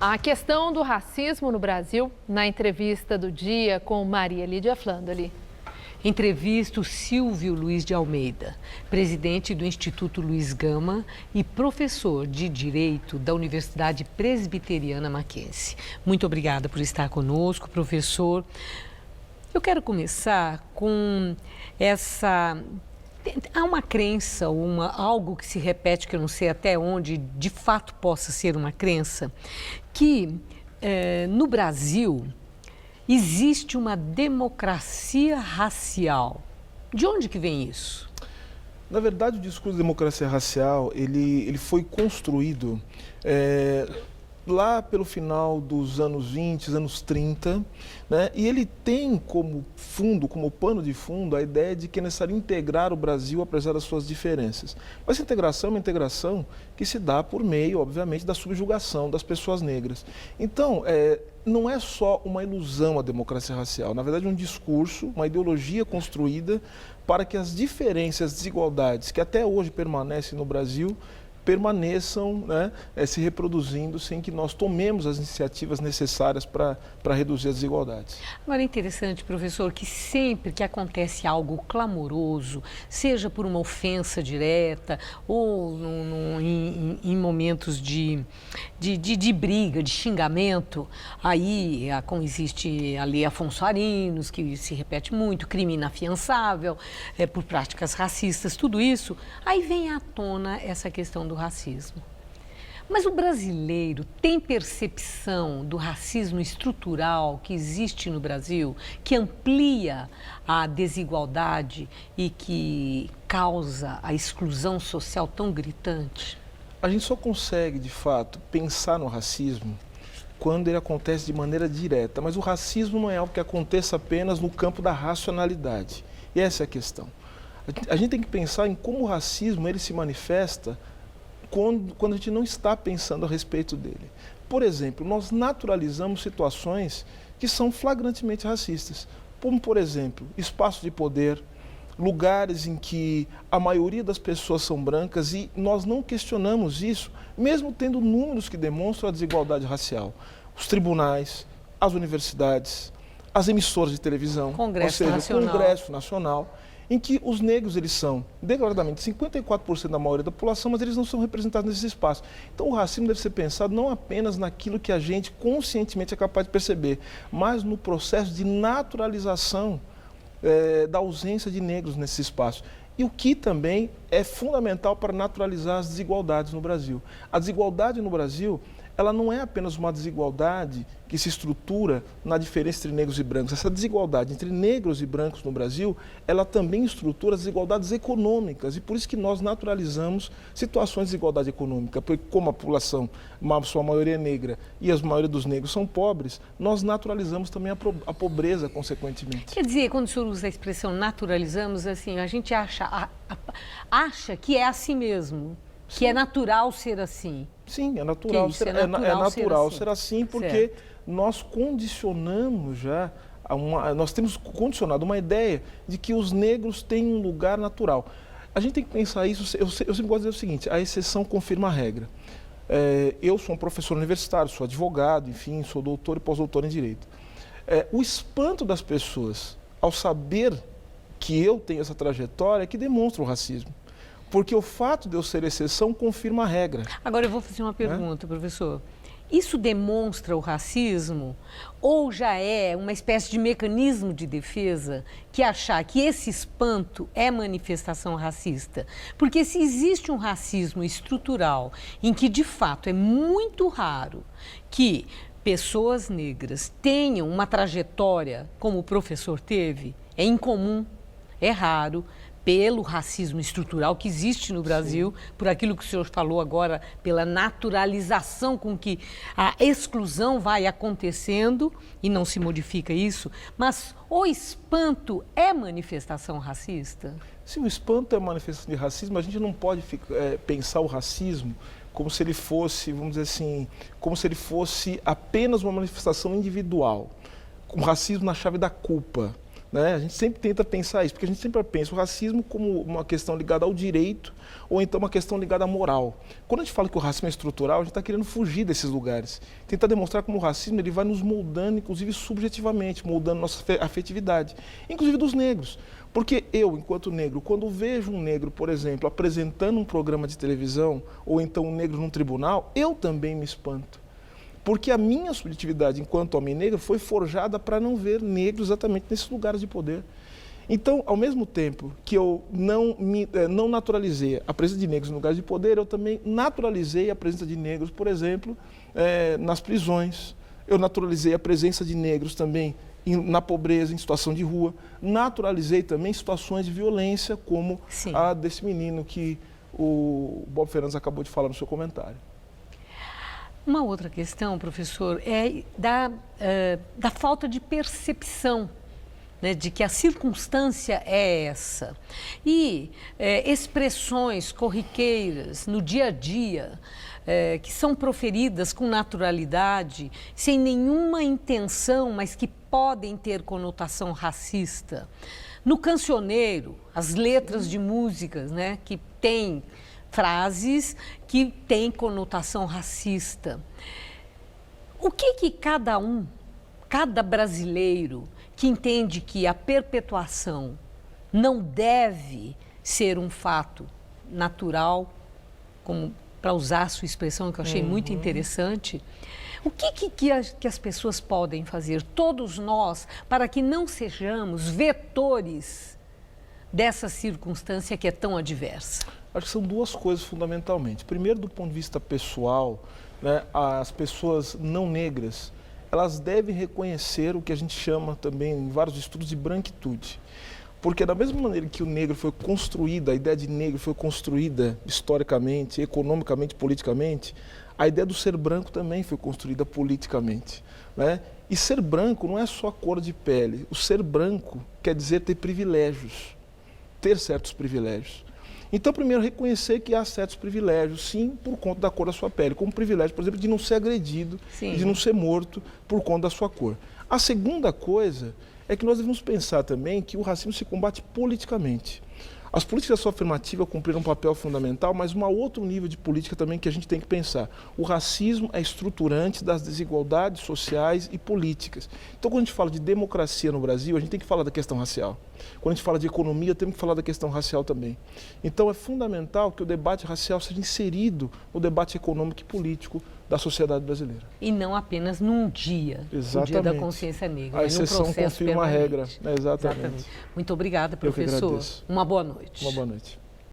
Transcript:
A questão do racismo no Brasil, na entrevista do dia com Maria Lídia Flandoli. Entrevista o Silvio Luiz de Almeida, presidente do Instituto Luiz Gama e professor de Direito da Universidade Presbiteriana Mackenzie. Muito obrigada por estar conosco, professor. Eu quero começar com essa... Há uma crença, algo que se repete, que eu não sei até onde de fato possa ser uma crença, que no Brasil existe uma democracia racial. De onde que vem isso? Na verdade, o discurso de democracia racial, ele foi construído lá pelo final dos anos 20, anos 30, né? E ele tem como fundo, como pano de fundo, a ideia de que é necessário integrar o Brasil apesar das suas diferenças. Mas essa integração é uma integração que se dá por meio, obviamente, da subjugação das pessoas negras. Então, não é só uma ilusão a democracia racial, na verdade é um discurso, uma ideologia construída para que as diferenças, as desigualdades que até hoje permanecem no Brasil, permaneçam, né, se reproduzindo sem que nós tomemos as iniciativas necessárias para reduzir as desigualdades. Agora é interessante, professor, que sempre que acontece algo clamoroso, seja por uma ofensa direta ou em momentos de briga, de xingamento, aí como existe a lei Afonso Arinos, que se repete muito, crime inafiançável, por práticas racistas, tudo isso, aí vem à tona essa questão do racismo. Mas o brasileiro tem percepção do racismo estrutural que existe no Brasil, que amplia a desigualdade e que causa a exclusão social tão gritante? A gente só consegue, de fato, pensar no racismo quando ele acontece de maneira direta, mas o racismo não é algo que aconteça apenas no campo da racionalidade. E essa é a questão. A gente tem que pensar em como o racismo ele se manifesta quando a gente não está pensando a respeito dele. Por exemplo, nós naturalizamos situações que são flagrantemente racistas, como, por exemplo, espaço de poder, lugares em que a maioria das pessoas são brancas e nós não questionamos isso, mesmo tendo números que demonstram a desigualdade racial. Os tribunais, as universidades, as emissoras de televisão, Congresso ou seja, Nacional. o Congresso Nacional, em que os negros eles são declaradamente 54% da maioria da população, mas eles não são representados nesse espaço. Então o racismo deve ser pensado não apenas naquilo que a gente conscientemente é capaz de perceber, mas no processo de naturalização da ausência de negros nesse espaço. E o que também é fundamental para naturalizar as desigualdades no Brasil. A desigualdade no Brasil, ela não é apenas uma desigualdade que se estrutura na diferença entre negros e brancos. Essa desigualdade entre negros e brancos no Brasil, ela também estrutura as desigualdades econômicas. E por isso que nós naturalizamos situações de desigualdade econômica. Porque como a população, sua maioria é negra e a maioria dos negros são pobres, nós naturalizamos também a pobreza, consequentemente. Quer dizer, quando o senhor usa a expressão naturalizamos, assim, a gente acha que é assim mesmo, que é natural ser assim. Sim, é natural, ser assim porque certo. Nós condicionamos já, nós temos condicionado uma ideia de que os negros têm um lugar natural. A gente tem que pensar isso, eu sempre gosto de dizer o seguinte, a exceção confirma a regra. Eu sou um professor universitário, sou advogado, enfim, sou doutor e pós-doutor em Direito. O espanto das pessoas ao saber que eu tenho essa trajetória é que demonstra o racismo. Porque o fato de eu ser exceção confirma a regra. Agora eu vou fazer uma pergunta, professor. Isso demonstra o racismo ou já é uma espécie de mecanismo de defesa que achar que esse espanto é manifestação racista? Porque se existe um racismo estrutural em que de fato é muito raro que pessoas negras tenham uma trajetória como o professor teve, é incomum, é raro, pelo racismo estrutural que existe no Brasil, sim, por aquilo que o senhor falou agora, pela naturalização com que a exclusão vai acontecendo e não se modifica isso, mas o espanto é manifestação racista? Se o espanto é manifestação de racismo, a gente não pode pensar o racismo como se ele fosse, vamos dizer assim, como se ele fosse apenas uma manifestação individual, com racismo na chave da culpa. né? A gente sempre tenta pensar isso, porque a gente sempre pensa o racismo como uma questão ligada ao direito ou então uma questão ligada à moral. Quando a gente fala que o racismo é estrutural, a gente está querendo fugir desses lugares. Tentar demonstrar como o racismo ele vai nos moldando, inclusive subjetivamente, moldando nossa afetividade, inclusive dos negros. Porque eu, enquanto negro, quando vejo um negro, por exemplo, apresentando um programa de televisão ou então um negro num tribunal, eu também me espanto. Porque a minha subjetividade enquanto homem negro foi forjada para não ver negros exatamente nesses lugares de poder. Então, ao mesmo tempo que eu não naturalizei a presença de negros em lugares de poder, eu também naturalizei a presença de negros, por exemplo, nas prisões. Eu naturalizei a presença de negros também na pobreza, em situação de rua. Naturalizei também situações de violência, como a desse menino que o Bob Fernandes acabou de falar no seu comentário. Uma outra questão, professor, é da falta de percepção, né, de que a circunstância é essa. E expressões corriqueiras no dia a dia, que são proferidas com naturalidade, sem nenhuma intenção, mas que podem ter conotação racista. No cancioneiro, as letras de músicas, né, que têm frases que têm conotação racista. O que cada brasileiro que entende que a perpetuação não deve ser um fato natural, como para usar a sua expressão que eu achei muito interessante, o que as pessoas podem fazer, todos nós, para que não sejamos vetores dessa circunstância que é tão adversa? Acho que são duas coisas fundamentalmente. Primeiro, do ponto de vista pessoal, né, as pessoas não negras, elas devem reconhecer o que a gente chama também em vários estudos de branquitude. Porque da mesma maneira que o negro foi construída, a ideia de negro foi construída historicamente, economicamente, politicamente, a ideia do ser branco também foi construída politicamente, né? E ser branco não é só a cor de pele. O ser branco quer dizer ter privilégios, ter certos privilégios. Então, primeiro, reconhecer que há certos privilégios, sim, por conta da cor da sua pele, como o privilégio, por exemplo, de não ser agredido, de não ser morto por conta da sua cor. A segunda coisa é que nós devemos pensar também que o racismo se combate politicamente. As políticas afirmativas cumpriram um papel fundamental, mas um outro nível de política também que a gente tem que pensar. O racismo é estruturante das desigualdades sociais e políticas. Então, quando a gente fala de democracia no Brasil, a gente tem que falar da questão racial. Quando a gente fala de economia, temos que falar da questão racial também. Então, é fundamental que o debate racial seja inserido no debate econômico e político da sociedade brasileira. E não apenas num dia, o Dia da Consciência Negra. A exceção confirma a regra. Exatamente. Muito obrigada, professor. Eu que agradeço. Uma boa noite. Uma boa noite.